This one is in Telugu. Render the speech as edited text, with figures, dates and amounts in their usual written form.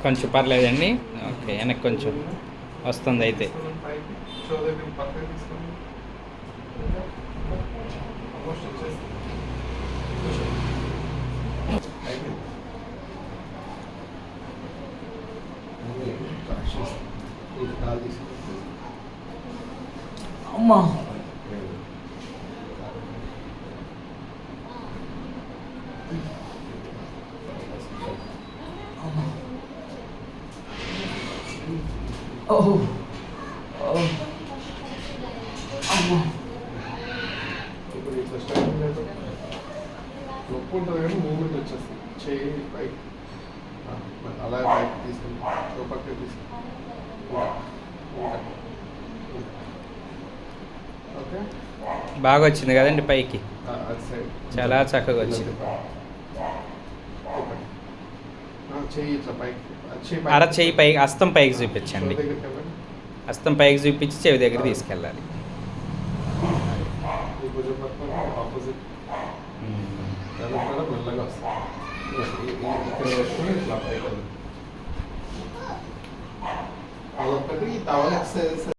కొంచెం పర్లేదండి. ఓకే, వెనక్కి కొంచెం వస్తుంది అయితే. అమ్మా ఓహ్ అమ్మా ఇప్పుడు ఇట్లా స్టార్టింగ్ లేదు, నొప్పి ఉంటుంది కానీ మూమెంట్ వచ్చేస్తుంది. చేయి పైకి అలా పైకి తీసుకుంది, ఒక పక్కకి తీసుకుంది. ఓకే, బాగా వచ్చింది కదండి పైకి, అది సైడ్ చాలా చక్కగా వచ్చింది. చేయి ఇట్లా పైకి, అర చెయ్యి పైకి, హస్తం పైకి చూపించండి. దగ్గరికి వెళ్ళండి. హస్తం పైకి చూపించి చెవి దగ్గర తీసుకెళ్ళాలి. ఈ భుజం పట్టుకొని ఆపోజిట్ కూడా మెల్లగా వస్తుంది. ఇక్కడ పెట్టుకొని ఇట్లా పైకి వెళ్ళండి. అదొకటి టవల్ ఎక్సర్సైజ్